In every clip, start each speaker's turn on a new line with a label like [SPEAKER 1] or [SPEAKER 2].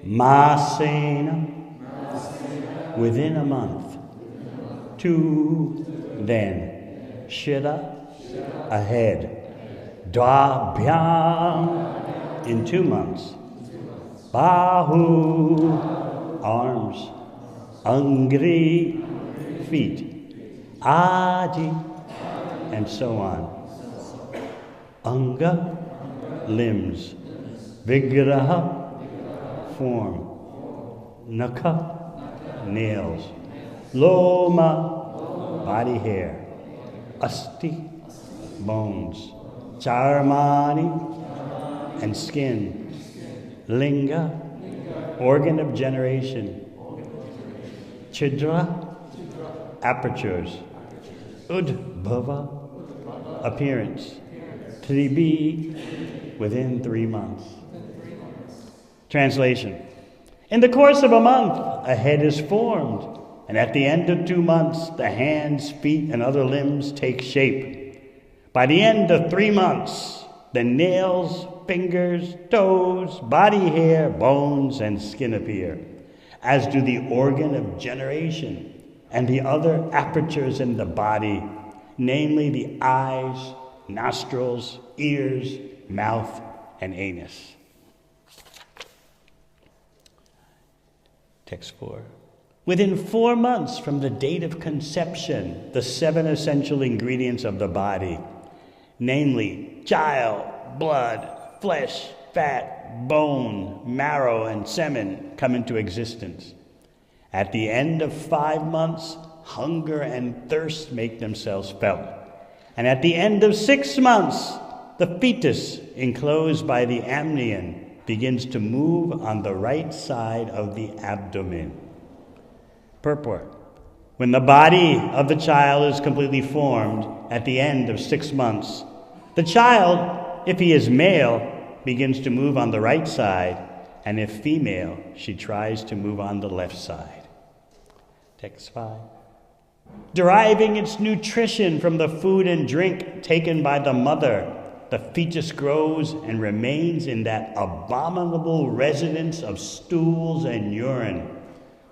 [SPEAKER 1] Masena, within a month. 2, then. Shida, ahead. Dwabhyam, in 2 months. Bahu, arms. Angri, feet. Adi, and so on. Anga, limbs. Vigraha, form. Naka, nails. Loma, body hair. Asti, bones. Charmani, and skin. Linga, organ of generation. Chidra, apertures. Udbhava, appearance. Tribi, within 3 months. Translation. In the course of a month, a head is formed, and at the end of 2 months, the hands, feet, and other limbs take shape. By the end of 3 months, the nails, fingers, toes, body hair, bones, and skin appear, as do the organ of generation and the other apertures in the body, namely the eyes, nostrils, ears, mouth, and anus. Text 4. Within 4 months from the date of conception, the 7 essential ingredients of the body, namely chyle, blood, flesh, fat, bone, marrow, and semen, come into existence. At the end of 5 months, hunger and thirst make themselves felt. And at the end of 6 months, the fetus, enclosed by the amnion, begins to move on the right side of the abdomen. Purport. When the body of the child is completely formed at the end of 6 months, the child, if he is male, begins to move on the right side, and if female, she tries to move on the left side. Text 5. Deriving its nutrition from the food and drink taken by the mother, the fetus grows and remains in that abominable residence of stools and urine,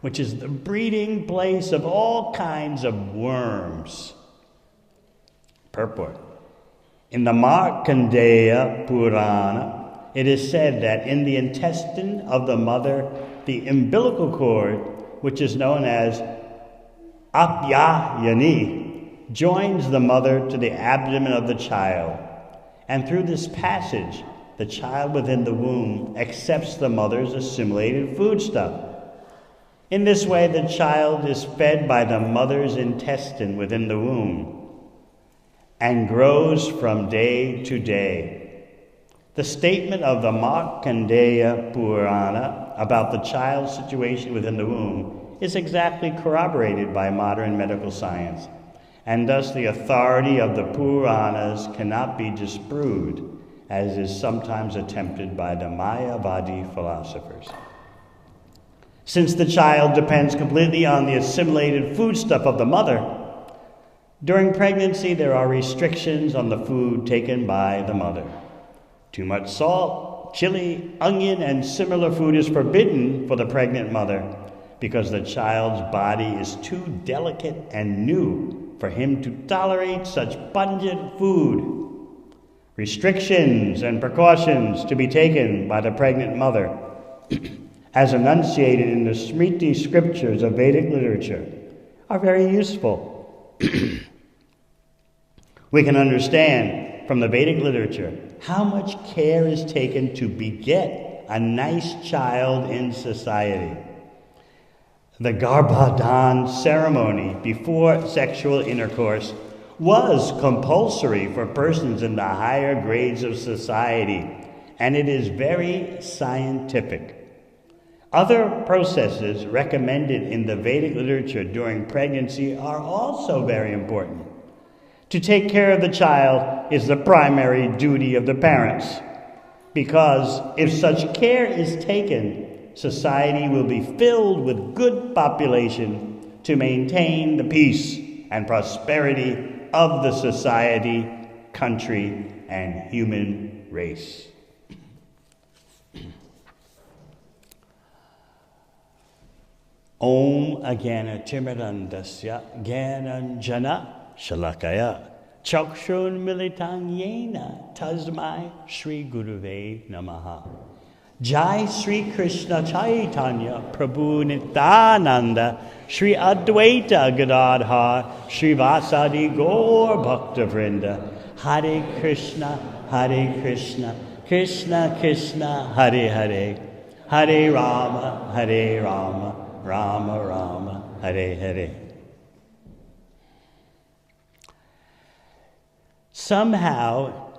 [SPEAKER 1] which is the breeding place of all kinds of worms. Purport. In the Markandeya Purana, it is said that in the intestine of the mother, the umbilical cord, which is known as Apyayani, joins the mother to the abdomen of the child. And through this passage, the child within the womb accepts the mother's assimilated foodstuff. In this way, the child is fed by the mother's intestine within the womb and grows from day to day. The statement of the Markandeya Purana about the child's situation within the womb is exactly corroborated by modern medical science, and thus the authority of the Puranas cannot be disproved, as is sometimes attempted by the Mayavadi philosophers. Since the child depends completely on the assimilated foodstuff of the mother, during pregnancy there are restrictions on the food taken by the mother. Too much salt, chili, onion, and similar food is forbidden for the pregnant mother because the child's body is too delicate and new for him to tolerate such pungent food. Restrictions and precautions to be taken by the pregnant mother, as enunciated in the Smriti scriptures of Vedic literature, are very useful. We can understand from the Vedic literature how much care is taken to beget a nice child in society. The Garbhadan ceremony before sexual intercourse was compulsory for persons in the higher grades of society, and it is very scientific. Other processes recommended in the Vedic literature during pregnancy are also very important. To take care of the child is the primary duty of the parents, because if such care is taken, society will be filled with good population to maintain the peace and prosperity of the society, country, and human race. Om Agana Timirandasya Gyananjana Shalakaya Chakshun Militang Yena Tasmai Shri Guruve Namaha. Jai Sri Krishna Chaitanya Prabhu Nityananda Shri Advaita Gadadhar Shri Vasadi Gaur Bhakta Vrinda. Hare Krishna, Krishna Krishna, Hare Hare, Hare Rama, Rama Rama, Hare Hare. Somehow,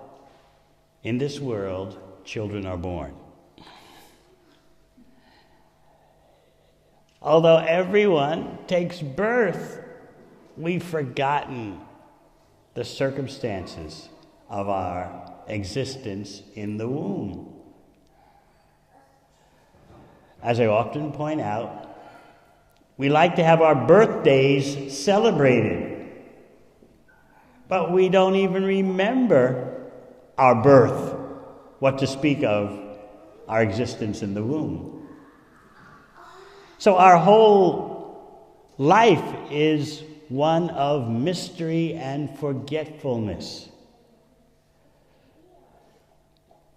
[SPEAKER 1] in this world, children are born. Although everyone takes birth, we've forgotten the circumstances of our existence in the womb. As I often point out, we like to have our birthdays celebrated, but we don't even remember our birth, what to speak of our existence in the womb. So our whole life is one of mystery and forgetfulness.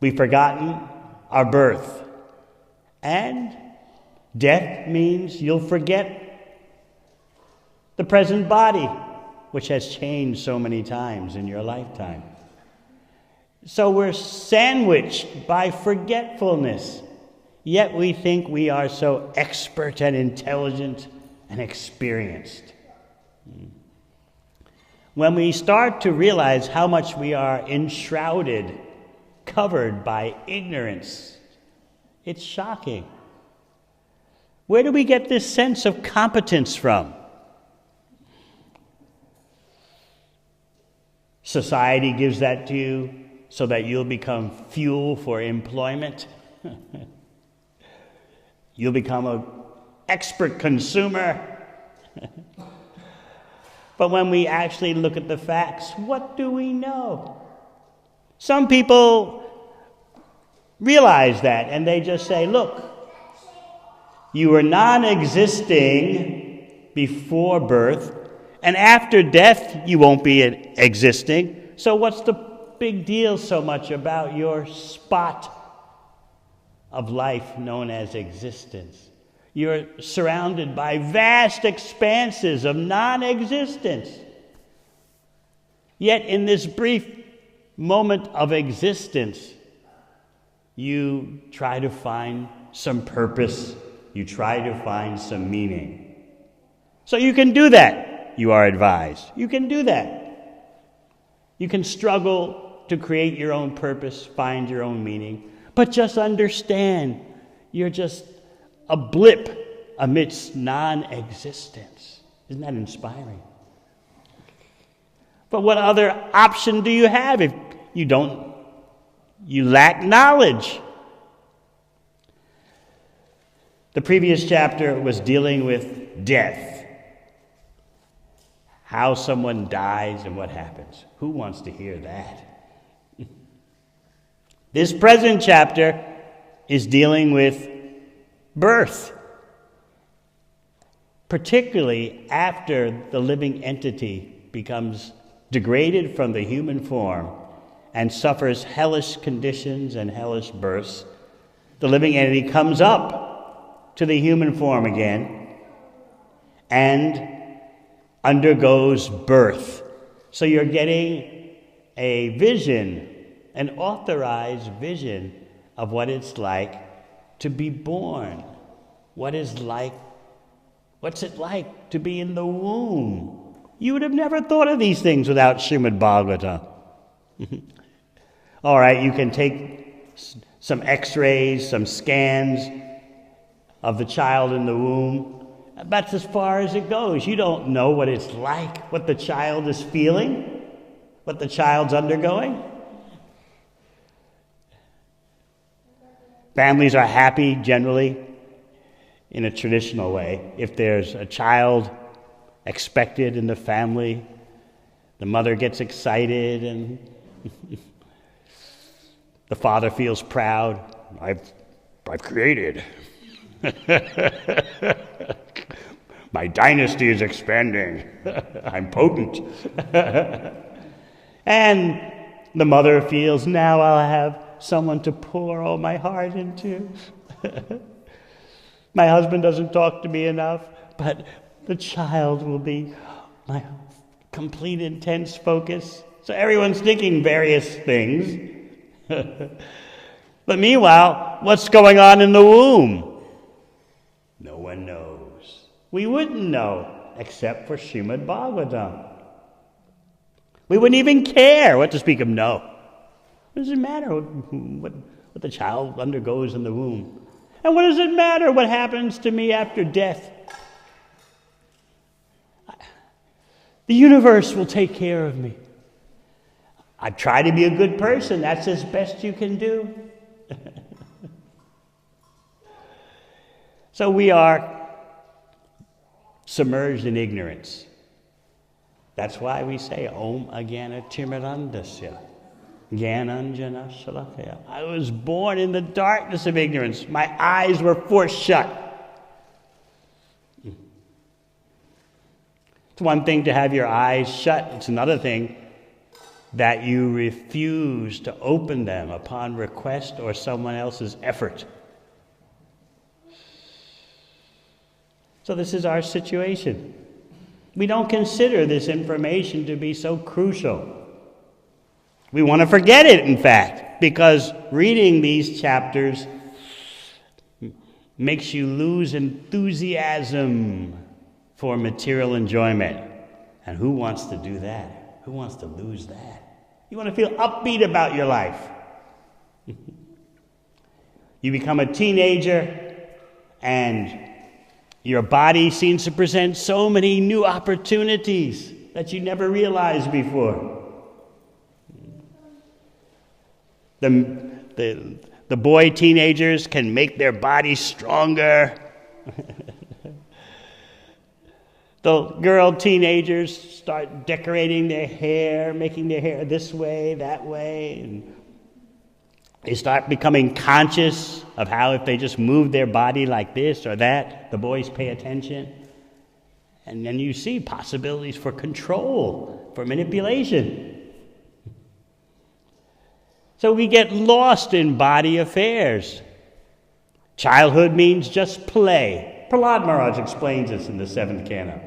[SPEAKER 1] We've forgotten our birth. And death means you'll forget the present body, which has changed so many times in your lifetime. So we're sandwiched by forgetfulness, yet we think we are so expert and intelligent and experienced. When we start to realize how much we are enshrouded, covered by ignorance, it's shocking. Where do we get this sense of competence from? Society gives that to you so that you'll become fuel for employment. You'll become an expert consumer. But when we actually look at the facts, what do we know? Some people realize that and they just say, look, you were non-existing before birth, and after death you won't be existing. So what's the big deal so much about your spot of life known as existence? You're surrounded by vast expanses of non-existence. Yet in this brief moment of existence, you try to find some purpose. You try to find some meaning. So you can do that, you are advised. You can do that. You can struggle to create your own purpose, find your own meaning, but just understand you're just a blip amidst non-existence. Isn't that inspiring? But what other option do you have if you lack knowledge? The previous chapter was dealing with death. How someone dies and what happens. Who wants to hear that? This present chapter is dealing with birth, particularly after the living entity becomes degraded from the human form and suffers hellish conditions and hellish births. The living entity comes up to the human form again and undergoes birth. So you're getting a vision, an authorized vision of what it's like to be born. What's it like to be in the womb? You would have never thought of these things without Srimad Bhagavatam. All right, you can take some x-rays, some scans of the child in the womb. That's as far as it goes. You don't know what it's like, what the child is feeling, what the child's undergoing. Families are happy, generally, in a traditional way. If there's a child expected in the family, the mother gets excited and the father feels proud. I've created. My dynasty is expanding. I'm potent. And the mother feels, now I'll have someone to pour all my heart into. My husband doesn't talk to me enough, but the child will be my complete intense focus. So everyone's thinking various things. But meanwhile, what's going on in the womb? No one knows. We wouldn't know, except for Srimad Bhagavatam. We wouldn't even care, what to speak of know. What does it matter what the child undergoes in the womb? And what does it matter what happens to me after death? The universe will take care of me. I try to be a good person. That's as best you can do. So we are submerged in ignorance. That's why we say, Om Agana Timirandasya, Gyananjana Shalakaya. I was born in the darkness of ignorance. My eyes were forced shut. It's one thing to have your eyes shut. It's another thing that you refuse to open them upon request or someone else's effort. So this is our situation. We don't consider this information to be so crucial. We want to forget it, in fact, because reading these chapters makes you lose enthusiasm for material enjoyment. And who wants to do that? Who wants to lose that? You want to feel upbeat about your life. You become a teenager, and your body seems to present so many new opportunities that you never realized before. The boy teenagers can make their bodies stronger. The girl teenagers start decorating their hair, making their hair this way, that way, and they start becoming conscious of how if they just move their body like this or that, the boys pay attention. And then you see possibilities for control, for manipulation. So we get lost in body affairs. Childhood means just play. Prahlad Maharaj explains this in the 7th canto.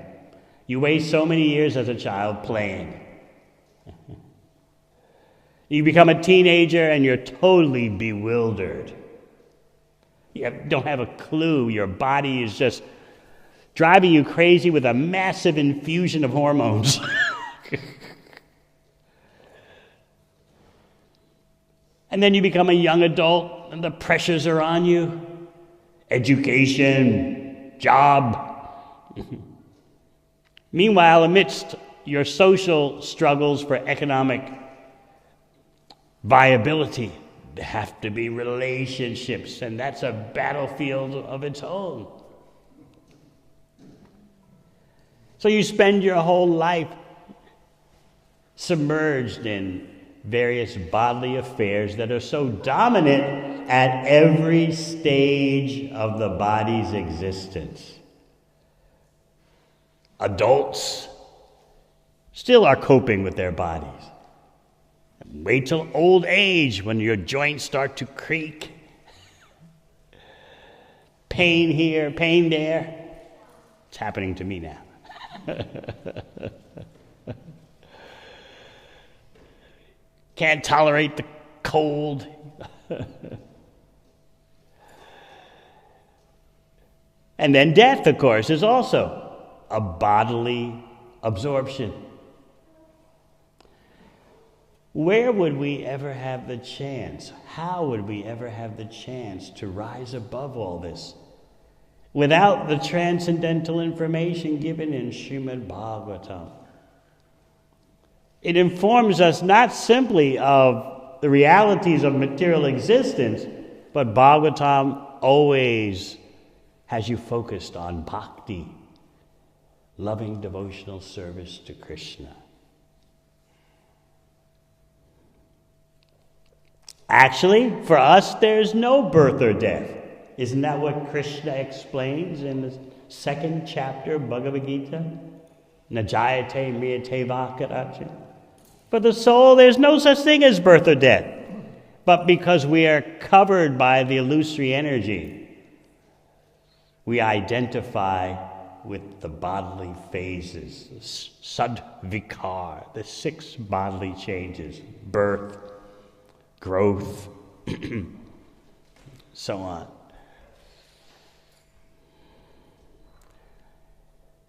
[SPEAKER 1] You waste so many years as a child playing. You become a teenager and you're totally bewildered. You don't have a clue. Your body is just driving you crazy with a massive infusion of hormones. And then you become a young adult and the pressures are on you. Education, job. Meanwhile, amidst your social struggles for economic viability, there have to be relationships, and that's a battlefield of its own. So you spend your whole life submerged in various bodily affairs that are so dominant at every stage of the body's existence. Adults still are coping with their bodies. Wait till old age when your joints start to creak. Pain here, pain there. It's happening to me now. Can't tolerate the cold. And then death, of course, is also a bodily absorption. Where would we ever have the chance? How would we ever have the chance to rise above all this without the transcendental information given in Srimad Bhagavatam? It informs us not simply of the realities of material existence, but Bhagavatam always has you focused on bhakti, loving devotional service to Krishna. Actually, for us, there's no birth or death. Isn't that what Krishna explains in the second chapter of Bhagavad Gita? Najayate mriyate va kadachit. For the soul, there's no such thing as birth or death. But because we are covered by the illusory energy, we identify with the bodily phases, sadvikar, the 6 bodily changes, birth, growth, so on.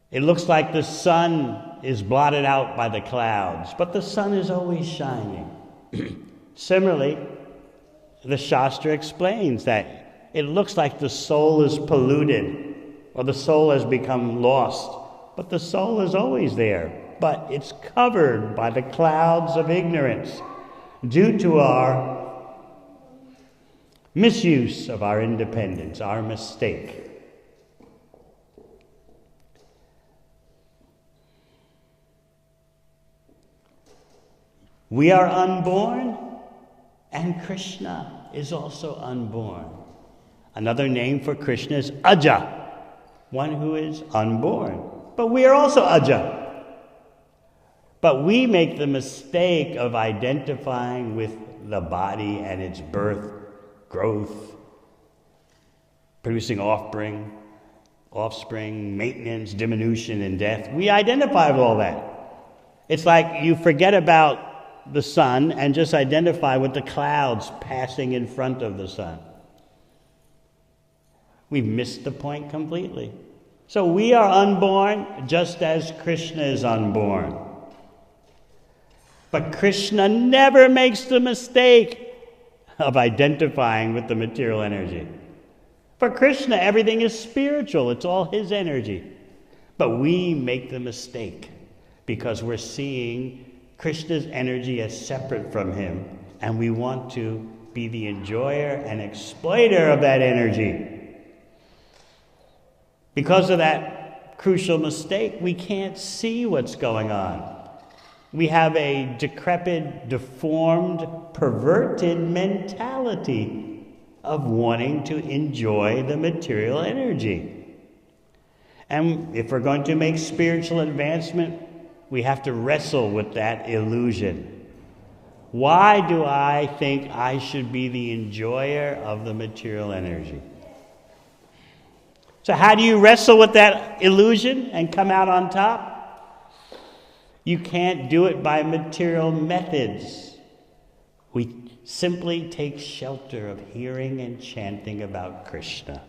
[SPEAKER 1] It looks like the sun is blotted out by the clouds, but the sun is always shining. Similarly, the Shastra explains that it looks like the soul is polluted or the soul has become lost, but the soul is always there, but it's covered by the clouds of ignorance due to our misuse of our independence, our mistake. We are unborn, and Krishna is also unborn. Another name for Krishna is Aja, one who is unborn. But we are also Aja. But we make the mistake of identifying with the body and its birth, growth, producing offspring, maintenance, diminution, and death. We identify with all that. It's like you forget about the sun and just identify with the clouds passing in front of the sun. We've missed the point completely. So we are unborn just as Krishna is unborn. But Krishna never makes the mistake of identifying with the material energy. For Krishna, everything is spiritual. It's all his energy. But we make the mistake because we're seeing Krishna's energy as separate from him, and we want to be the enjoyer and exploiter of that energy. Because of that crucial mistake, we can't see what's going on. We have a decrepit, deformed, perverted mentality of wanting to enjoy the material energy. And if we're going to make spiritual advancement, we have to wrestle with that illusion. Why do I think I should be the enjoyer of the material energy? So how do you wrestle with that illusion and come out on top? You can't do it by material methods. We simply take shelter of hearing and chanting about Krishna.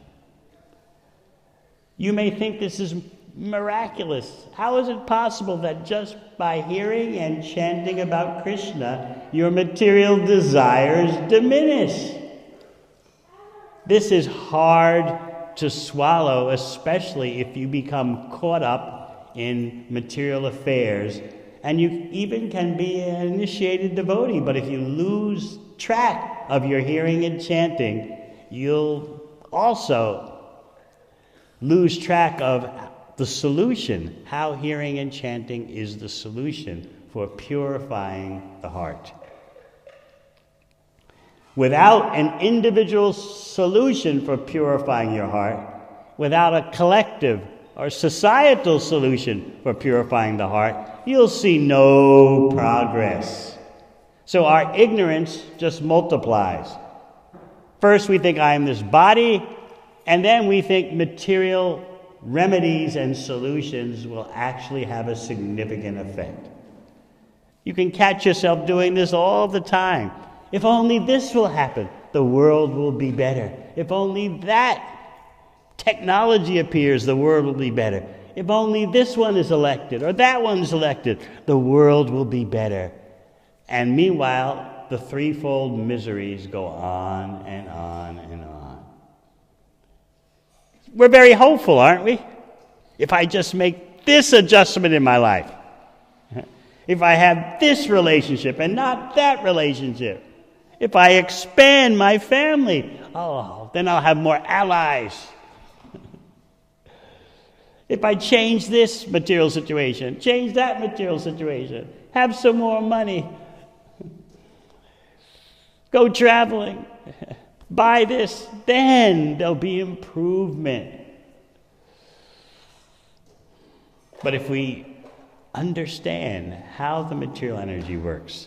[SPEAKER 1] You may think this is miraculous. How is it possible that just by hearing and chanting about Krishna, your material desires diminish? This is hard to swallow, especially if you become caught up in material affairs. And you even can be an initiated devotee, but if you lose track of your hearing and chanting, you'll also lose track of the solution, how hearing and chanting is the solution for purifying the heart. Without an individual solution for purifying your heart, without a collective or societal solution for purifying the heart, you'll see no progress. So our ignorance just multiplies. First we think I am this body, and then we think material remedies and solutions will actually have a significant effect. You can catch yourself doing this all the time. If only this will happen, the world will be better. If only that technology appears, the world will be better. If only this one is elected or that one's elected, the world will be better. And meanwhile, the threefold miseries go on and on and on. We're very hopeful, aren't we? If I just make this adjustment in my life, if I have this relationship and not that relationship, if I expand my family, then I'll have more allies. If I change this material situation, change that material situation, have some more money, go traveling, Buy this, then there'll be improvement. But if we understand how the material energy works,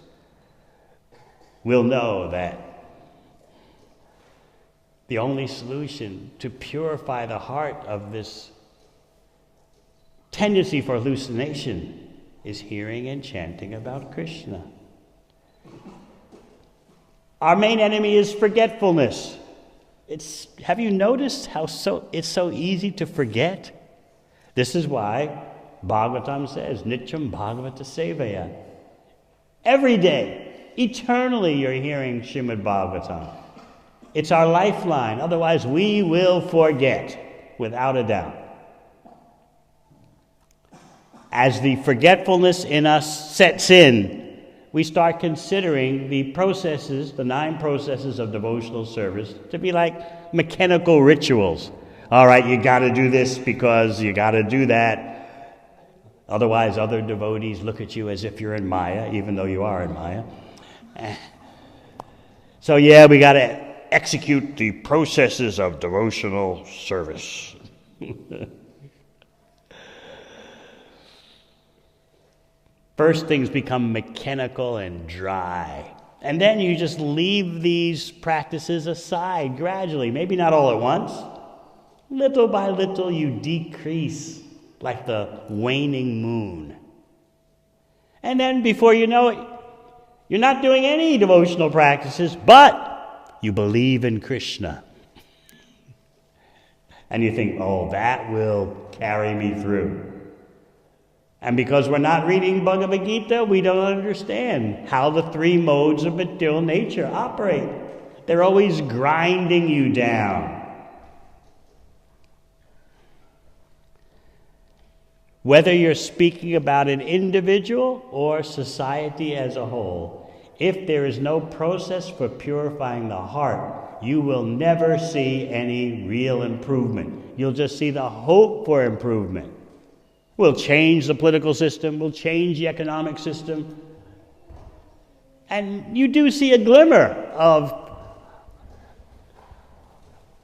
[SPEAKER 1] we'll know that the only solution to purify the heart of this tendency for hallucination is hearing and chanting about Krishna. Our main enemy is forgetfulness. Have you noticed how it's so easy to forget? This is why Bhagavatam says, Nityam Bhagavata Sevaya. Every day, eternally, you're hearing Srimad Bhagavatam. It's our lifeline. Otherwise, we will forget, without a doubt. As the forgetfulness in us sets in, we start considering the processes, the 9 processes of devotional service, to be like mechanical rituals. All right, you got to do this because you got to do that. Otherwise, other devotees look at you as if you're in Maya, even though you are in Maya. So yeah, we got to execute the processes of devotional service. First, things become mechanical and dry. And then you just leave these practices aside gradually. Maybe not all at once. Little by little, you decrease like the waning moon. And then before you know it, you're not doing any devotional practices, but you believe in Krishna. And you think, oh, that will carry me through. And because we're not reading Bhagavad Gita, we don't understand how the 3 modes of material nature operate. They're always grinding you down. Whether you're speaking about an individual or society as a whole, if there is no process for purifying the heart, you will never see any real improvement. You'll just see the hope for improvement. We'll change the political system, we'll change the economic system. And you do see a glimmer of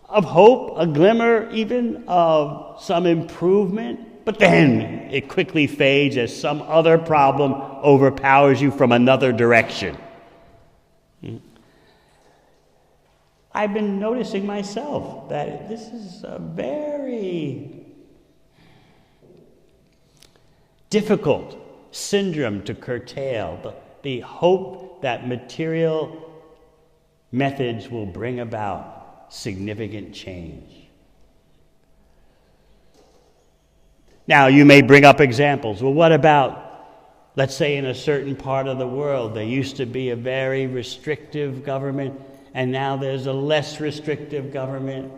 [SPEAKER 1] hope, a glimmer even of some improvement, but then it quickly fades as some other problem overpowers you from another direction. I've been noticing myself that this is a very difficult syndrome to curtail, the hope that material methods will bring about significant change. Now, you may bring up examples. Well, what about, let's say, in a certain part of the world, there used to be a very restrictive government, and now there's a less restrictive government.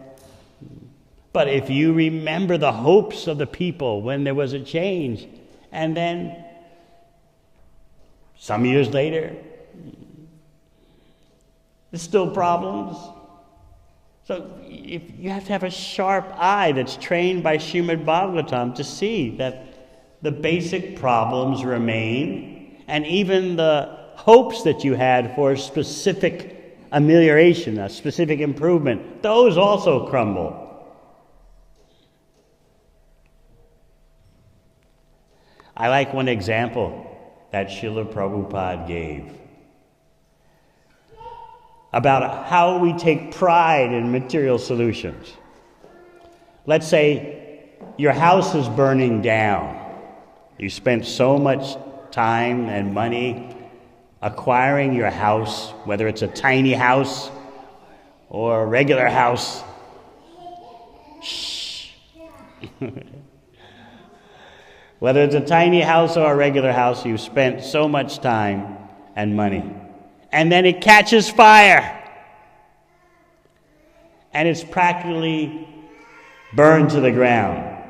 [SPEAKER 1] But if you remember the hopes of the people when there was a change, and then some years later, there's still problems. So if you have to have a sharp eye that's trained by Srimad Bhagavatam to see that the basic problems remain, and even the hopes that you had for a specific amelioration, a specific improvement, those also crumble. I like one example that Srila Prabhupada gave about how we take pride in material solutions. Let's say your house is burning down. You spent so much time and money acquiring your house, whether it's a tiny house or a regular house. Shh. Whether it's a tiny house or a regular house, you spent so much time and money. And then it catches fire. And it's practically burned to the ground.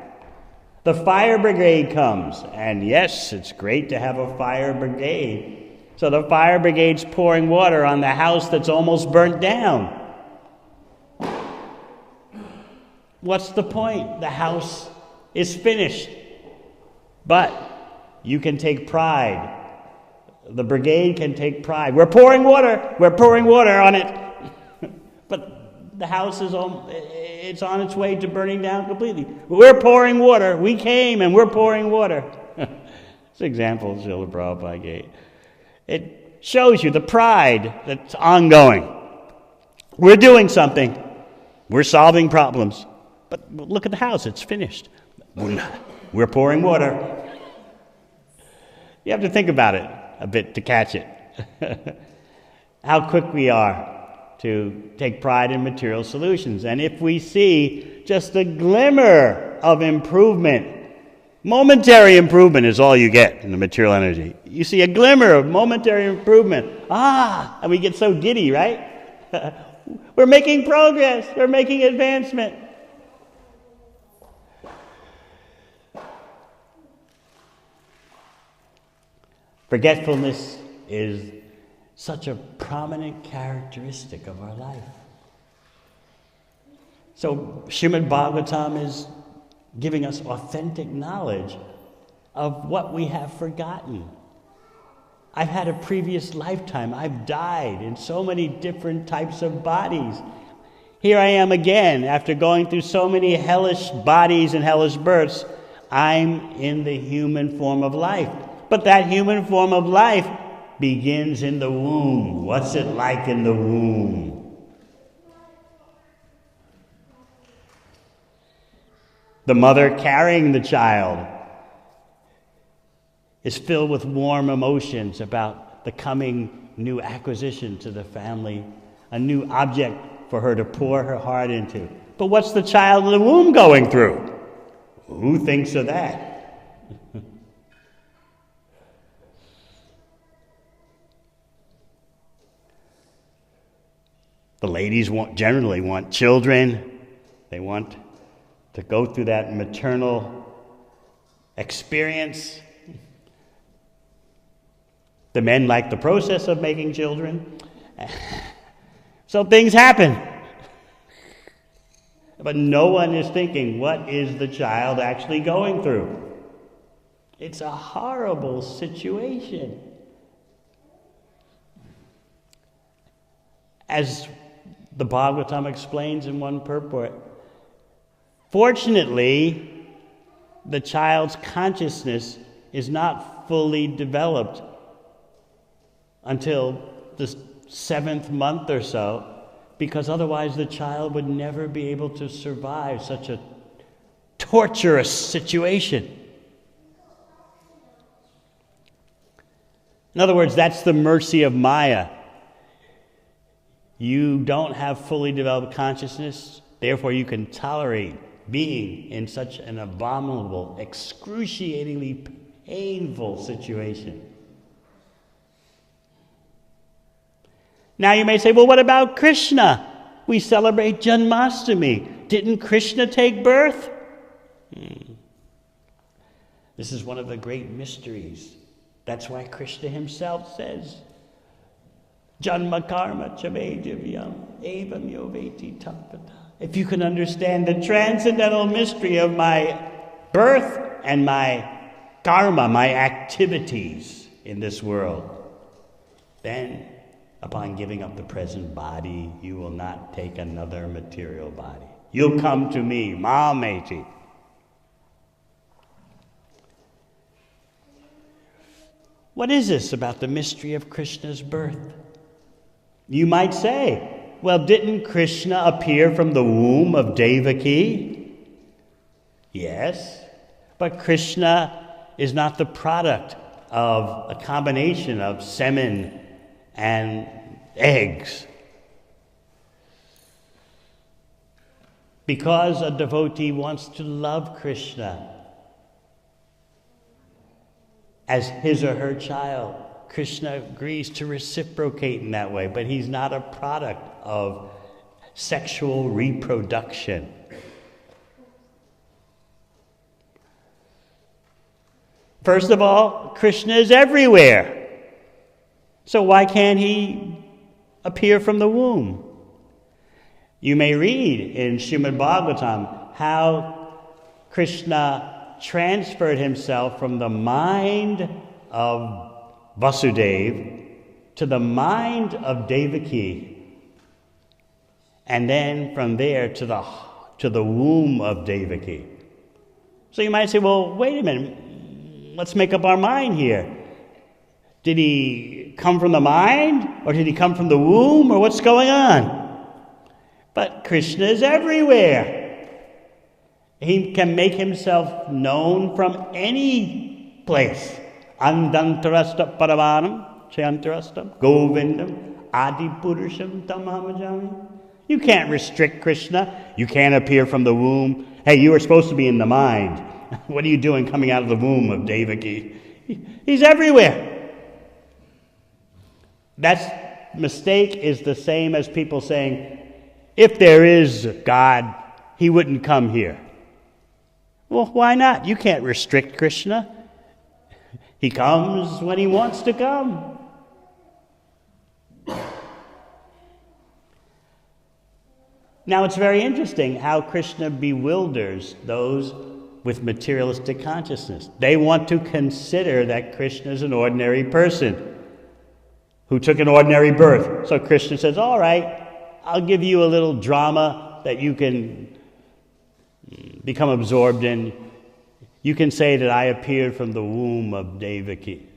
[SPEAKER 1] The fire brigade comes. And yes, it's great to have a fire brigade. So the fire brigade's pouring water on the house that's almost burnt down. What's the point? The house is finished. But you can take pride. The brigade can take pride. We're pouring water on it. But the house is it's on its way to burning down completely. We're pouring water. We came and we're pouring water. It's an example Srila Prabhupada gave. It shows you the pride that's ongoing. We're doing something. We're solving problems. But look at the house. It's finished. We're pouring water. You have to think about it a bit to catch it. How quick we are to take pride in material solutions. And if we see just a glimmer of improvement, momentary improvement is all you get in the material energy. You see a glimmer of momentary improvement. And we get so giddy, right? We're making progress. We're making advancement. Forgetfulness is such a prominent characteristic of our life. So Srimad Bhagavatam is giving us authentic knowledge of what we have forgotten. I've had a previous lifetime. I've died in so many different types of bodies. Here I am again, after going through so many hellish bodies and hellish births. I'm in the human form of life. But that human form of life begins in the womb. What's it like in the womb? The mother carrying the child is filled with warm emotions about the coming new acquisition to the family, a new object for her to pour her heart into. But what's the child in the womb going through? Who thinks of that? The ladies generally want children. They want to go through that maternal experience. The men like the process of making children. So things happen. But no one is thinking, what is the child actually going through? It's a horrible situation. As the Bhagavatam explains in one purport, fortunately, the child's consciousness is not fully developed until the 7th month or so, because otherwise the child would never be able to survive such a torturous situation. In other words, that's the mercy of Maya. You don't have fully developed consciousness, therefore you can tolerate being in such an abominable, excruciatingly painful situation. Now you may say, well, what about Krishna? We celebrate Janmashtami. Didn't Krishna take birth? This is one of the great mysteries. That's why Krishna himself says, Janma karma chame divyam evam yoveti tapata. If you can understand the transcendental mystery of my birth and my karma, my activities in this world, then upon giving up the present body, you will not take another material body. You'll come to me, Mameti. What is this about the mystery of Krishna's birth? You might say, well, didn't Krishna appear from the womb of Devaki? Yes, but Krishna is not the product of a combination of semen and eggs. Because a devotee wants to love Krishna as his or her child, Krishna agrees to reciprocate in that way, but he's not a product of sexual reproduction. First of all, Krishna is everywhere. So why can't he appear from the womb? You may read in Srimad Bhagavatam how Krishna transferred himself from the mind of Vasudeva to the mind of Devaki. and then from there to the womb of Devaki. So you might say, well, wait a minute, let's make up our mind here. Did he come from the mind, or did he come from the womb, or what's going on? But Krishna is everywhere. He can make himself known from any place. Andantarasta paravanam, chayantarastam, govindam, adipurusham tamaham. You can't restrict Krishna. You can't appear from the womb. Hey, you were supposed to be in the mind. What are you doing coming out of the womb of Devaki? He's everywhere. That mistake is the same as people saying, if there is God, he wouldn't come here. Well, why not? You can't restrict Krishna. He comes when he wants to come. Now, it's very interesting how Krishna bewilders those with materialistic consciousness. They want to consider that Krishna is an ordinary person who took an ordinary birth. So Krishna says, all right, I'll give you a little drama that you can become absorbed in. You can say that I appeared from the womb of Devaki.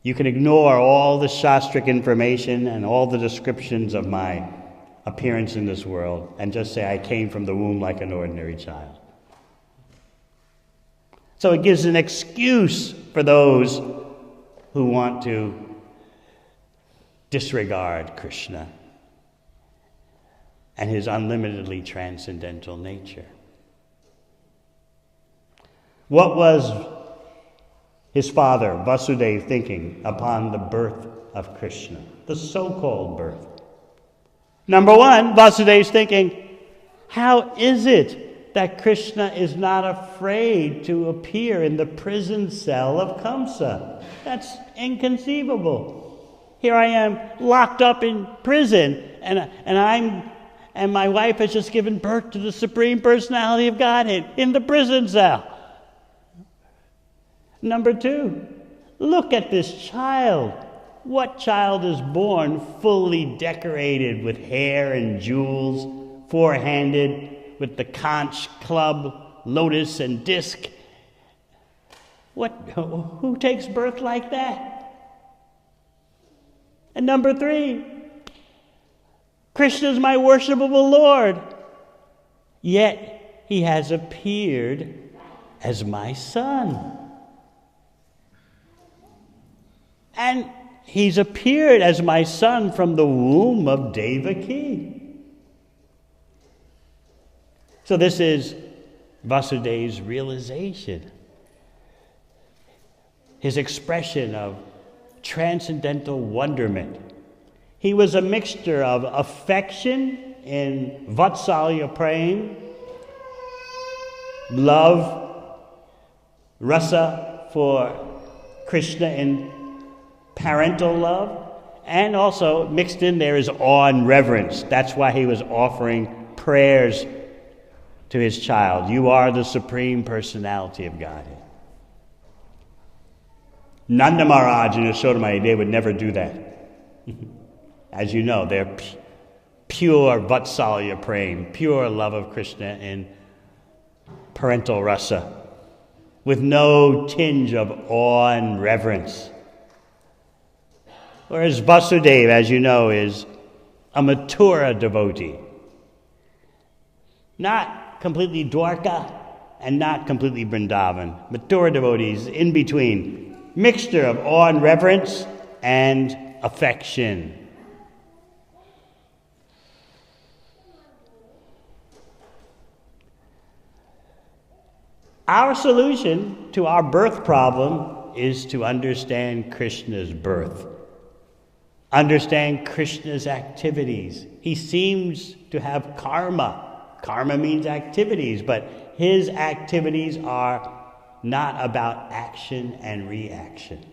[SPEAKER 1] You can ignore all the Shastric information and all the descriptions of my appearance in this world and just say I came from the womb like an ordinary child. So it gives an excuse for those who want to disregard Krishna and his unlimitedly transcendental nature. What was his father, Vasudeva, thinking upon the birth of Krishna, the so-called birth? Number one, Vasudeva's thinking, how is it that Krishna is not afraid to appear in the prison cell of Kamsa? That's inconceivable. Here I am locked up in prison, and my wife has just given birth to the Supreme Personality of Godhead in the prison cell. Number two, look at this child. What child is born fully decorated with hair and jewels, four-handed, with the conch, club, lotus, and disc? Who takes birth like that? And number three, Krishna is my worshipable Lord, yet he has appeared as my son. And he's appeared as my son from the womb of Devaki. So this is Vasudeva's realization, his expression of transcendental wonderment. He was a mixture of affection in Vatsalya praying, love, rasa for Krishna in parental love, and also mixed in there is awe and reverence. That's why he was offering prayers to his child. You are the Supreme Personality of Godhead. Nanda Maharaj and Yashoda Maya, they would never do that. As you know, they're pure Vatsalya praying, pure love of Krishna in parental rasa, with no tinge of awe and reverence. Whereas Vasudeva, as you know, is a Mathura devotee. Not completely Dwarka and not completely Vrindavan. Mathura devotees in between. Mixture of awe and reverence and affection. Our solution to our birth problem is to understand Krishna's birth. Understand Krishna's activities. He seems to have karma. Karma means activities, but his activities are not about action and reaction.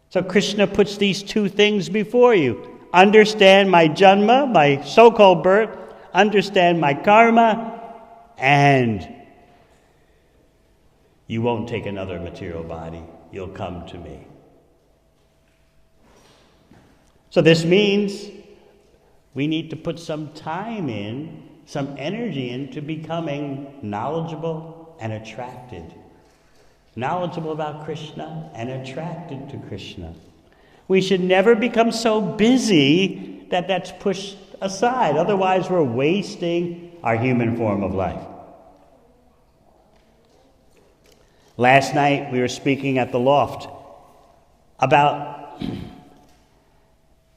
[SPEAKER 1] So Krishna puts these two things before you. Understand my janma, my so-called birth. Understand my karma, and you won't take another material body. You'll come to me. So this means We need to put some time in, some energy into becoming knowledgeable and attracted. Knowledgeable about Krishna and attracted to Krishna. We should never become so busy that that's pushed aside. Otherwise, we're wasting our human form of life. Last night, we were speaking at the loft about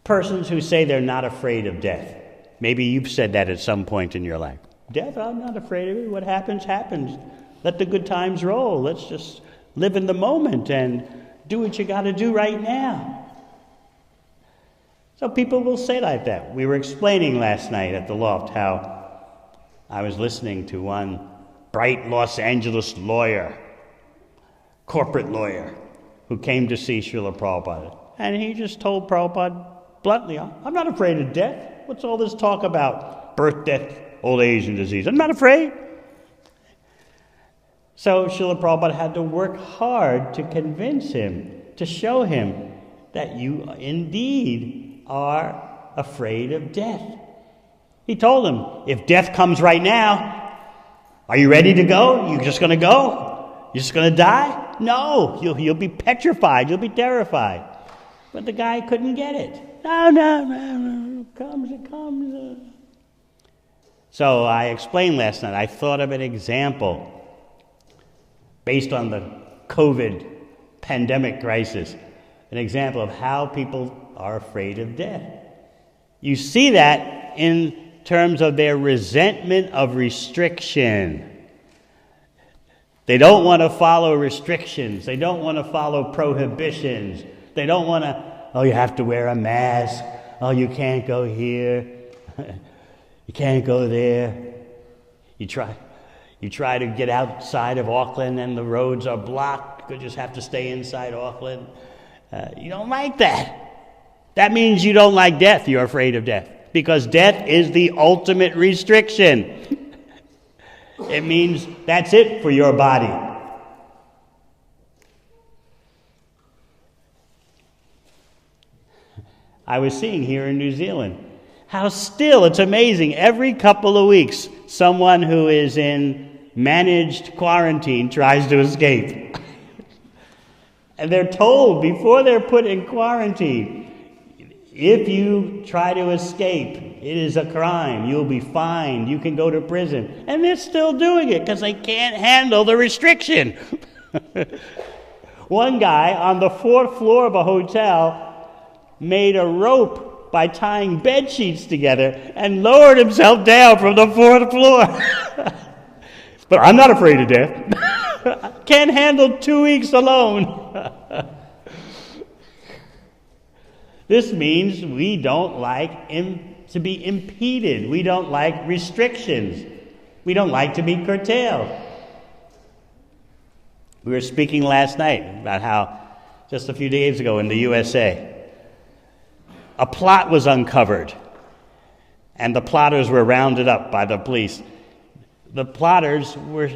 [SPEAKER 1] persons who say they're not afraid of death. Maybe you've said that at some point in your life. Death, I'm not afraid of it. What happens, happens. Let the good times roll. Let's just live in the moment and do what you got to do right now. So people will say like that. We were explaining last night at the loft how I was listening to one bright Los Angeles lawyer, corporate lawyer, who came to see Srila Prabhupada. And he just told Prabhupada bluntly, I'm not afraid of death. What's all this talk about birth, death, old age, and disease? I'm not afraid. So Srila Prabhupada had to work hard to convince him, to show him that you indeed are afraid of death. He told him, if death comes right now, are you ready to go? You just going to go? You're just going to die? No, you'll be petrified. You'll be terrified. But the guy couldn't get it. No, it comes. So I explained last night, I thought of an example based on the COVID pandemic crisis, an example of how people are afraid of death. You see that in terms of their resentment of restriction. They don't want to follow restrictions. They don't want to follow prohibitions. They don't want to, you have to wear a mask. You can't go here. You can't go there. You try to get outside of Auckland and the roads are blocked. You just have to stay inside Auckland. You don't like that. That means you don't like death. You're afraid of death. Because death is the ultimate restriction. It means that's it for your body. I was seeing here in New Zealand how still, it's amazing, every couple of weeks, someone who is in managed quarantine tries to escape. And they're told before they're put in quarantine, if you try to escape, it is a crime. You'll be fined. You can go to prison. And they're still doing it because they can't handle the restriction. One guy on the 4th floor of a hotel made a rope by tying bed sheets together and lowered himself down from the 4th floor. But I'm not afraid of death. Can't handle 2 weeks alone. This means we don't like to be impeded. We don't like restrictions. We don't like to be curtailed. We were speaking last night about how just a few days ago in the USA, a plot was uncovered, and the plotters were rounded up by the police. The plotters were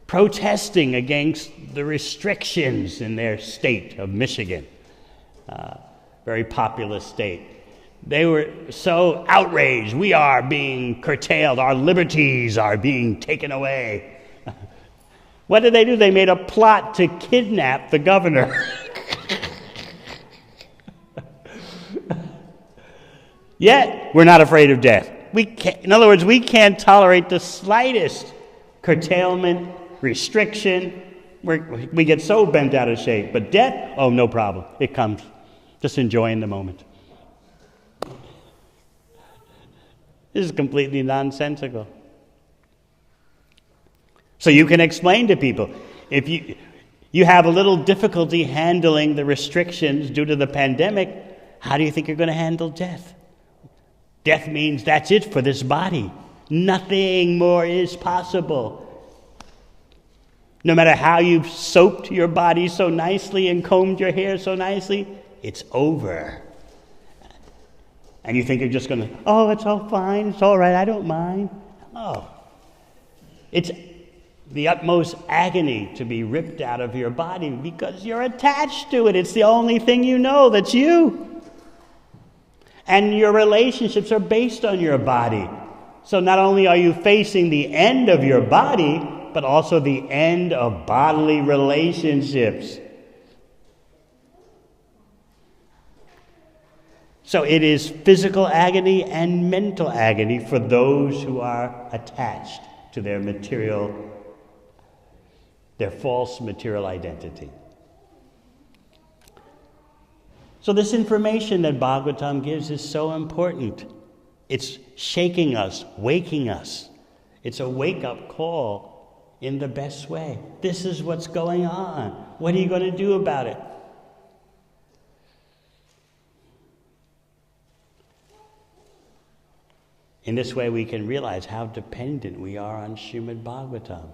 [SPEAKER 1] protesting against the restrictions in their state of Michigan, very populous state. They were so outraged. We are being curtailed. Our liberties are being taken away. What did they do? They made a plot to kidnap the governor. Yet, we're not afraid of death. In other words, we can't tolerate the slightest curtailment, restriction. We get so bent out of shape. But death, no problem. It comes. Just enjoying the moment. This is completely nonsensical. So you can explain to people, if you have a little difficulty handling the restrictions due to the pandemic, how do you think you're going to handle death? Death means that's it for this body. Nothing more is possible. No matter how you've soaped your body so nicely and combed your hair so nicely, it's over. And you think you're just going to, it's all fine, it's all right, I don't mind. It's the utmost agony to be ripped out of your body because you're attached to it. It's the only thing you know that's you. And your relationships are based on your body. So not only are you facing the end of your body, but also the end of bodily relationships. So it is physical agony and mental agony for those who are attached to their false material identity. So this information that Bhagavatam gives is so important. It's shaking us, waking us. It's a wake-up call in the best way. This is what's going on. What are you going to do about it? In this way, we can realize how dependent we are on Srimad Bhagavatam.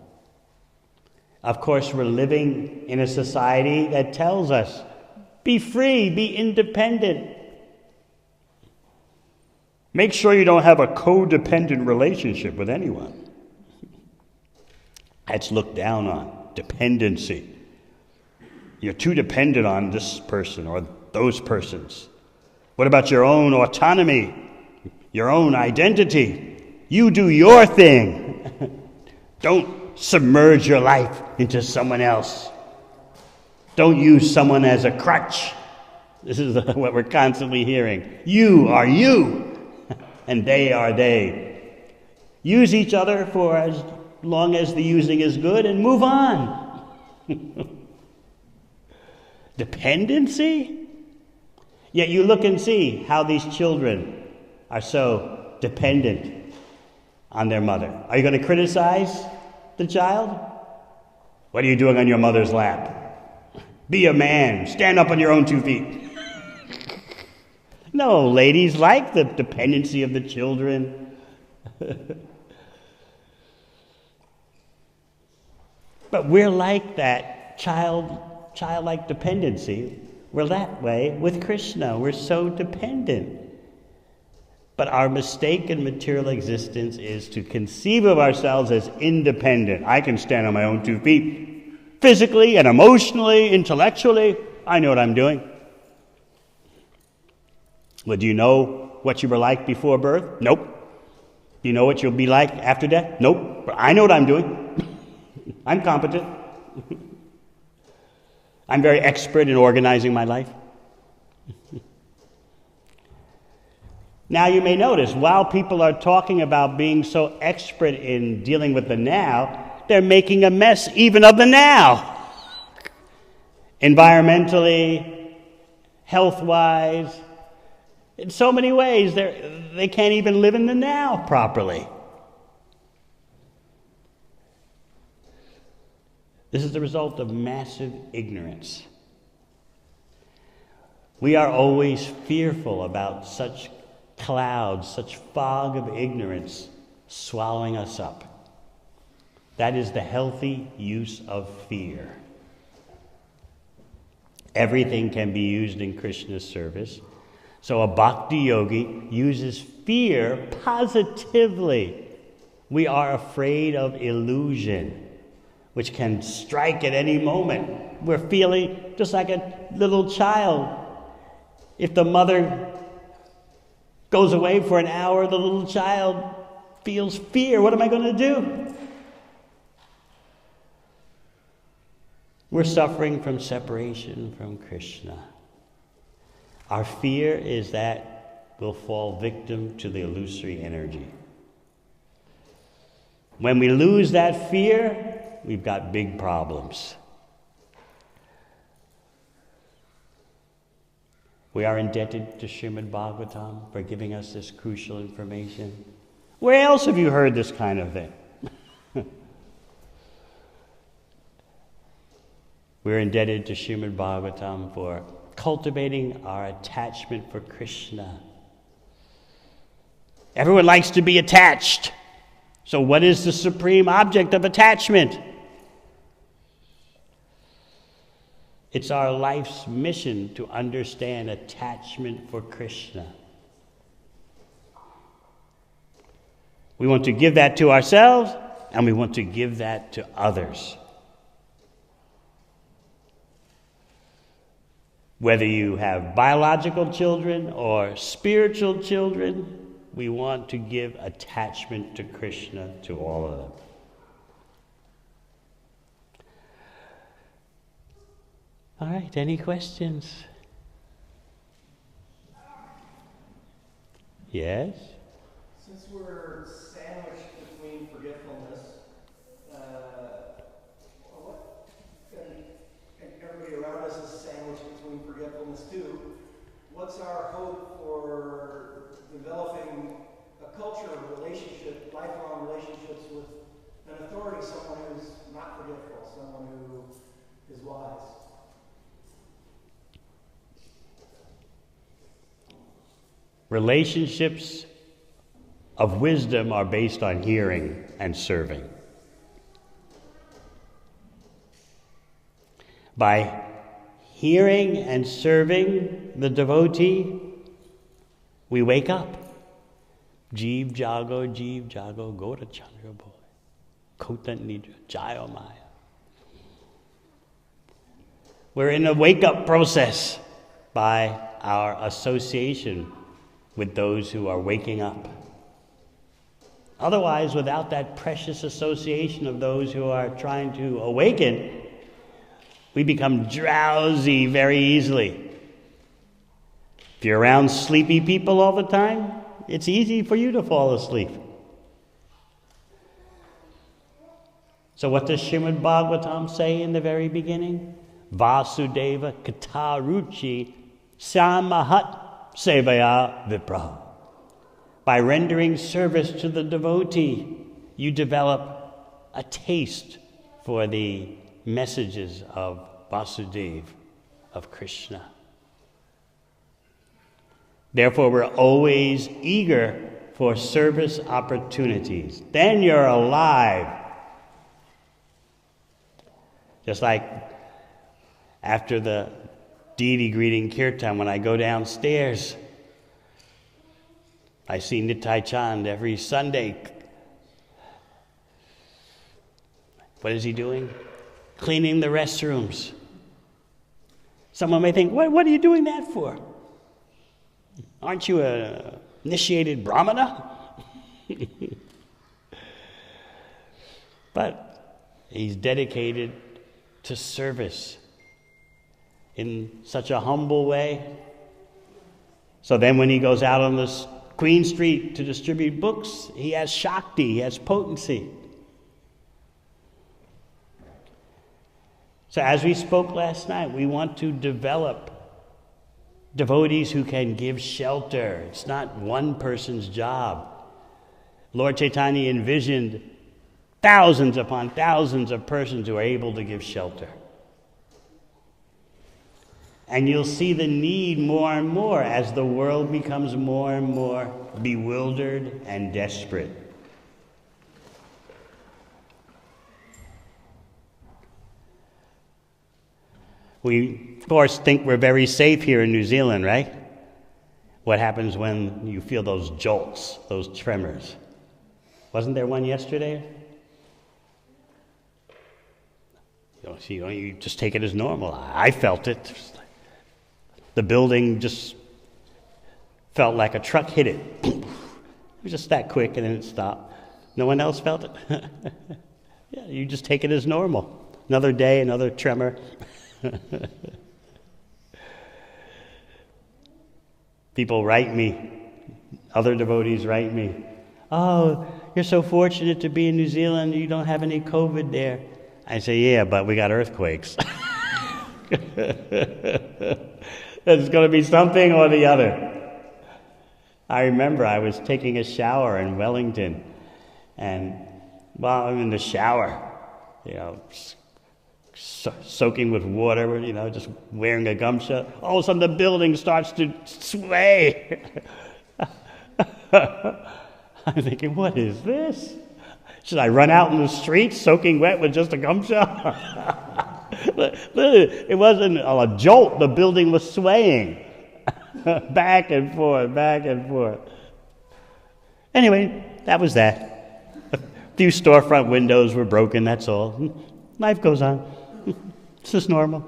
[SPEAKER 1] Of course, we're living in a society that tells us, be free, be independent. Make sure you don't have a codependent relationship with anyone. That's looked down on, dependency. You're too dependent on this person or those persons. What about your own autonomy, your own identity? You do your thing. Don't submerge your life into someone else. Don't use someone as a crutch. This is what we're constantly hearing. You are you, and they are they. Use each other for as long as the using is good and move on. Dependency? Yet you look and see how these children are so dependent on their mother. Are you going to criticize the child? What are you doing on your mother's lap? Be a man. Stand up on your own 2 feet. No, ladies like the dependency of the children. But we're like that childlike dependency. We're that way with Krishna. We're so dependent. But our mistake in material existence is to conceive of ourselves as independent. I can stand on my own 2 feet. Physically and emotionally, intellectually, I know what I'm doing. Well, do you know what you were like before birth? Nope. Do you know what you'll be like after death? Nope. But I know what I'm doing. I'm competent. I'm very expert in organizing my life. Now you may notice, while people are talking about being so expert in dealing with the now, they're making a mess even of the now. Environmentally, health-wise, in so many ways, they can't even live in the now properly. This is the result of massive ignorance. We are always fearful about such clouds, such fog of ignorance swallowing us up. That is the healthy use of fear. Everything can be used in Krishna's service. So a bhakti yogi uses fear positively. We are afraid of illusion, which can strike at any moment. We're feeling just like a little child. If the mother goes away for an hour, the little child feels fear. What am I going to do? We're suffering from separation from Krishna. Our fear is that we'll fall victim to the illusory energy. When we lose that fear, we've got big problems. We are indebted to Srimad Bhagavatam for giving us this crucial information. Where else have you heard this kind of thing? We're indebted to Srimad Bhagavatam for cultivating our attachment for Krishna. Everyone likes to be attached. So what is the supreme object of attachment? It's our life's mission to understand attachment for Krishna. We want to give that to ourselves, and we want to give that to others. Whether you have biological children or spiritual children, we want to give attachment to Krishna to all of them. All right, any questions? Yes?
[SPEAKER 2] Since we're sandwiched between forgetfulness, and everybody around us is sandwiched between forgetfulness too, what's our hope for developing a culture of relationship, lifelong relationships with an authority, someone who's not forgetful, someone who is wise?
[SPEAKER 1] Relationships of wisdom are based on hearing and serving. By hearing and serving the devotee, we wake up. Jeev jago, Gora Chandra boy. Kotan Nidra, Jayo Maya. We're in a wake-up process by our association with those who are waking up. Otherwise, without that precious association of those who are trying to awaken, we become drowsy very easily. If you're around sleepy people all the time, it's easy for you to fall asleep. So what does Srimad Bhagavatam say in the very beginning? Vasudeva kataruchi samahat sevaya vipra. By rendering service to the devotee, you develop a taste for the messages of Vasudeva, of Krishna. Therefore, we're always eager for service opportunities. Then you're alive. Just like after the deity greeting kirtan, when I go downstairs, I see Nitai Chand every Sunday. What is he doing? Cleaning the restrooms. Someone may think, what are you doing that for? Aren't you an initiated brahmana? But he's dedicated to service in such a humble way. So then when he goes out on the Queen Street to distribute books, he has Shakti, he has potency. So as we spoke last night, we want to develop devotees who can give shelter. It's not one person's job. Lord Chaitanya envisioned thousands upon thousands of persons who are able to give shelter. And you'll see the need more and more as the world becomes more and more bewildered and desperate. We, of course, think we're very safe here in New Zealand, right? What happens when you feel those jolts, those tremors? Wasn't there one yesterday? You just take it as normal. I felt it. The building just felt like a truck hit it. It was just that quick, and then it stopped. No one else felt it? Yeah, you just take it as normal. Another day, another tremor. People write me, other devotees write me, "Oh, you're so fortunate to be in New Zealand, you don't have any COVID there." I say, "Yeah, but we got earthquakes." It's going to be something or the other. I remember I was taking a shower in Wellington, and while I'm in the shower, soaking with water, just wearing a gumsha, all of a sudden the building starts to sway. I'm thinking, what is this? Should I run out in the street soaking wet with just a gumsha? It wasn't a jolt. The building was swaying back and forth, back and forth. Anyway, that was that. A few storefront windows were broken, that's all. Life goes on. It's just normal.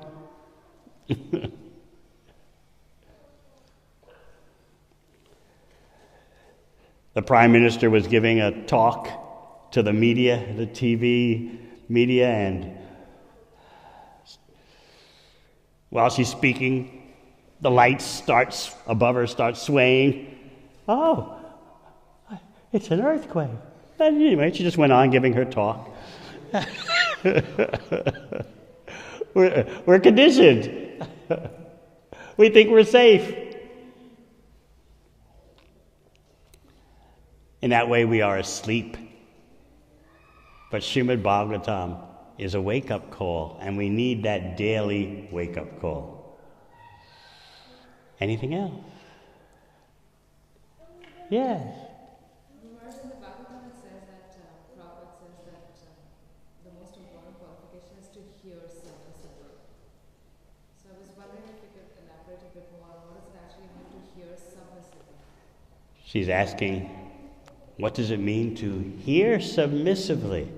[SPEAKER 1] The Prime Minister was giving a talk to the media, the TV media, and while she's speaking, the lights above her start swaying. Oh, it's an earthquake. And anyway, she just went on giving her talk. We're conditioned. We think we're safe. In that way, we are asleep. But Srimad Bhagavatam is a wake-up call, and we need that daily wake-up call. Anything else? Yes.
[SPEAKER 3] In the Bhagavatam it says that, Prabhupada says that the most important qualification is to hear submissively. So I was wondering if you could elaborate a bit more on what does it actually mean to hear submissively?
[SPEAKER 1] She's asking, what does it mean to hear submissively?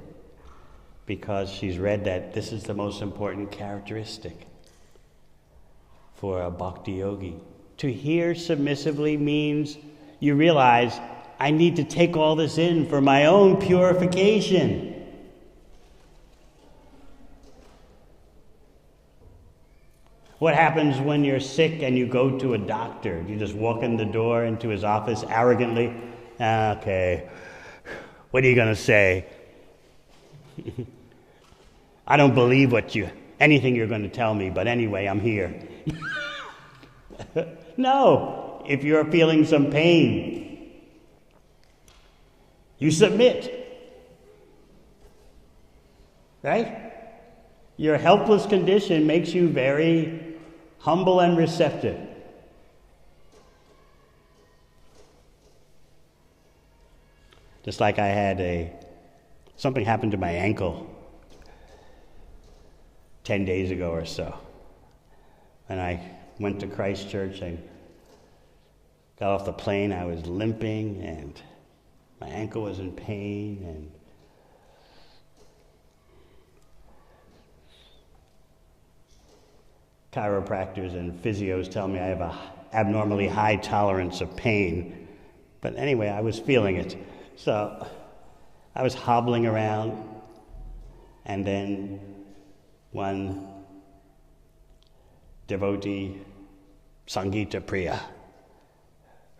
[SPEAKER 1] Because she's read that this is the most important characteristic for a bhakti yogi. To hear submissively means you realize, I need to take all this in for my own purification. What happens when you're sick and you go to a doctor? You just walk in the door into his office arrogantly. Okay, what are you going to say? I don't believe anything you're going to tell me, but anyway, I'm here. No, if you're feeling some pain, you submit. Right? Your helpless condition makes you very humble and receptive. Just like I had something happened to my ankle 10 days ago or so. And I went to Christchurch and got off the plane. I was limping and my ankle was in pain, and chiropractors and physios tell me I have an abnormally high tolerance of pain. But anyway, I was feeling it. So I was hobbling around, and then one devotee, Sangeeta Priya,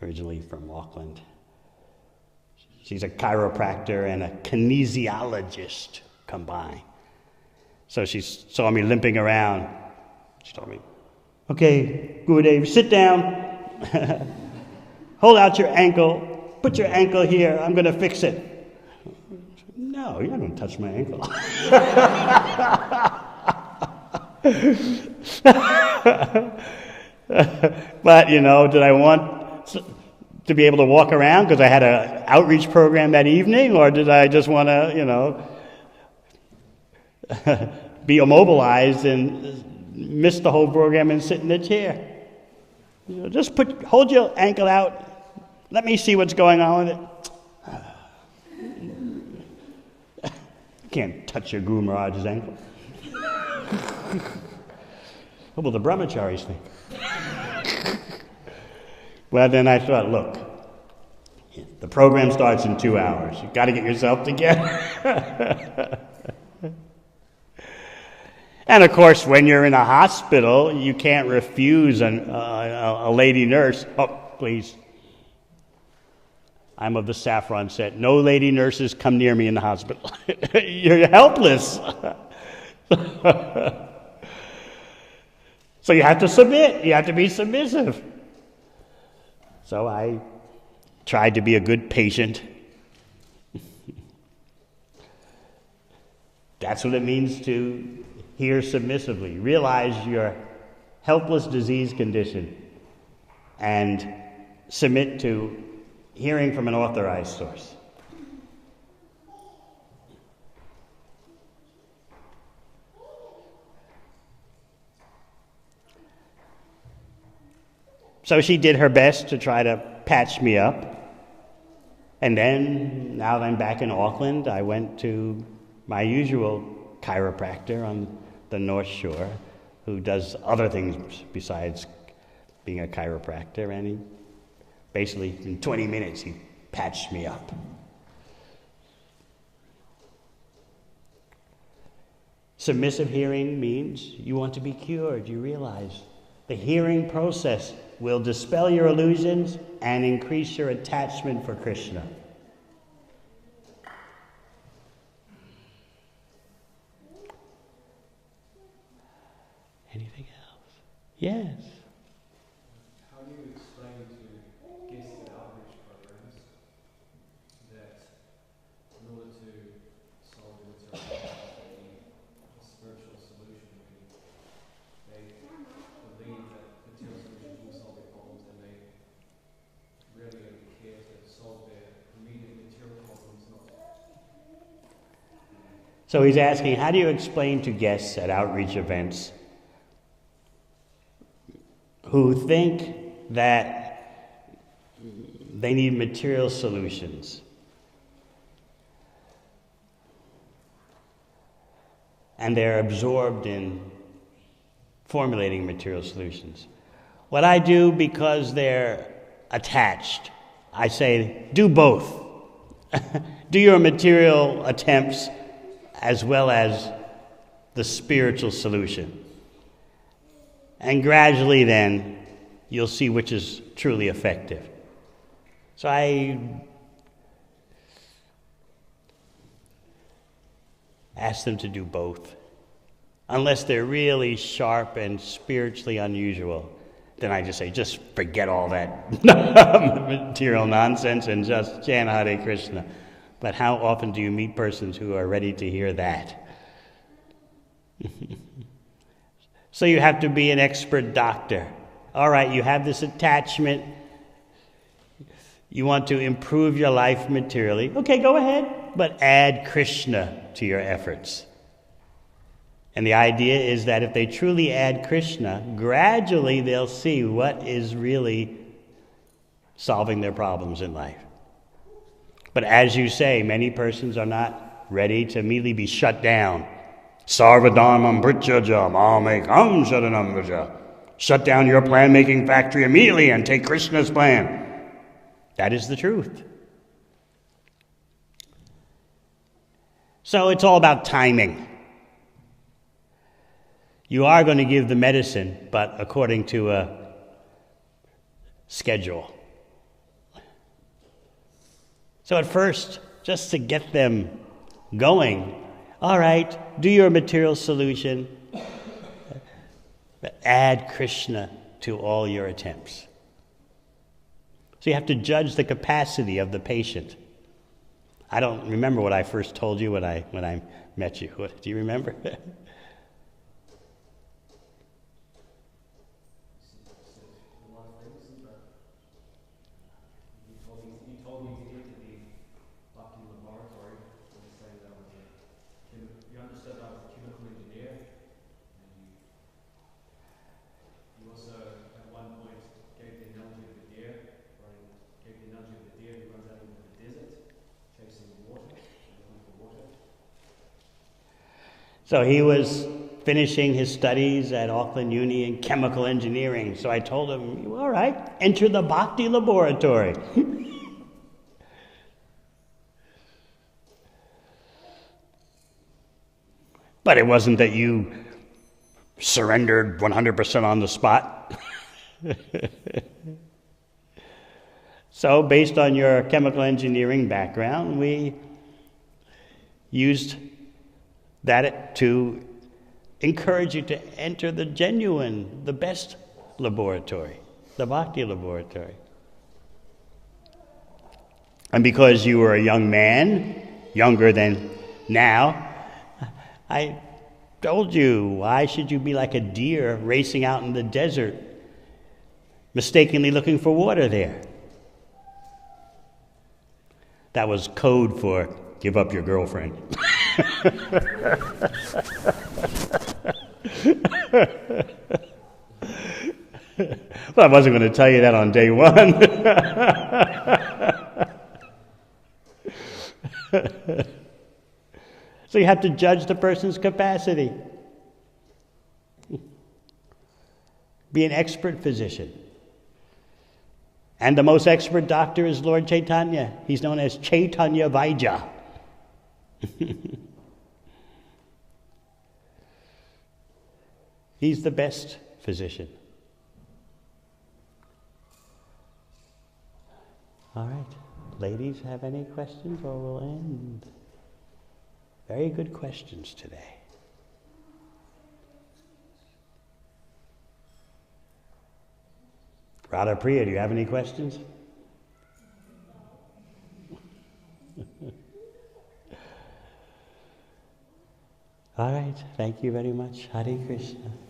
[SPEAKER 1] originally from Auckland. She's a chiropractor and a kinesiologist combined. So she saw me limping around. She told me, okay, Gurudev, sit down. Hold out your ankle. Put your ankle here. I'm going to fix it. No, you're not going to touch my ankle. But, did I want to be able to walk around because I had an outreach program that evening, or did I just want to, be immobilized and miss the whole program and sit in the chair? Just hold your ankle out. Let me see what's going on with it. You can't touch your Guru Maharaj's ankle. What will the brahmacharis think? Well, then I thought, look, the program starts in 2 hours. You've got to get yourself together. And of course, when you're in a hospital, you can't refuse a lady nurse. Oh, please. I'm of the saffron set. No lady nurses come near me in the hospital. You're helpless. So you have to submit. You have to be submissive. So I tried to be a good patient. That's what it means to hear submissively. Realize your helpless disease condition and submit to hearing from an authorized source. So she did her best to try to patch me up. And then, now that I'm back in Auckland, I went to my usual chiropractor on the North Shore, who does other things besides being a chiropractor. And he basically, in 20 minutes, he patched me up. Submissive hearing means you want to be cured. You realize the hearing process will dispel your illusions and increase your attachment for Krishna. Anything else? Yes.
[SPEAKER 4] How do you explain to guests at outreach programs that in order to solve the material problems, they need a spiritual solution? They believe that material solutions will solve their problems, and they really care to solve their immediate material problems, not.
[SPEAKER 1] So he's asking, how do you explain to guests at outreach events who think that they need material solutions and they're absorbed in formulating material solutions? What I do, because they're attached, I say, do both. Do your material attempts as well as the spiritual solution. And gradually then, you'll see which is truly effective. So I ask them to do both. Unless they're really sharp and spiritually unusual, then I just say, just forget all that material nonsense and just chant Hare Krishna. But how often do you meet persons who are ready to hear that? So you have to be an expert doctor. All right, you have this attachment. You want to improve your life materially. Okay, go ahead, but add Krishna to your efforts. And the idea is that if they truly add Krishna, gradually they'll see what is really solving their problems in life. But as you say, many persons are not ready to immediately be shut down. Sarvadharmam prityaja mamekam sharanam vraja. Shut down your plan-making factory immediately and take Krishna's plan. That is the truth. So it's all about timing. You are going to give the medicine, but according to a schedule. So at first, just to get them going, all right, do your material solution, but add Krishna to all your attempts. So you have to judge the capacity of the patient. I don't remember what I first told you when I met you. Do you remember? So he was finishing his studies at Auckland Uni in chemical engineering. So I told him, all right, enter the Bhakti laboratory. But it wasn't that you surrendered 100% on the spot. So based on your chemical engineering background, we used that to encourage you to enter the genuine, the best laboratory, the Bhakti laboratory. And because you were a young man, younger than now, I told you, why should you be like a deer racing out in the desert, mistakenly looking for water there? That was code for give up your girlfriend. Well, I wasn't going to tell you that on day one. So you have to judge the person's capacity. Be an expert physician. And the most expert doctor is Lord Chaitanya. He's known as Chaitanya Vaidya. He's the best physician. All right. Ladies, have any questions or we'll end? Very good questions today. Radha Priya, do you have any questions? All right. Thank you very much. Hare Krishna.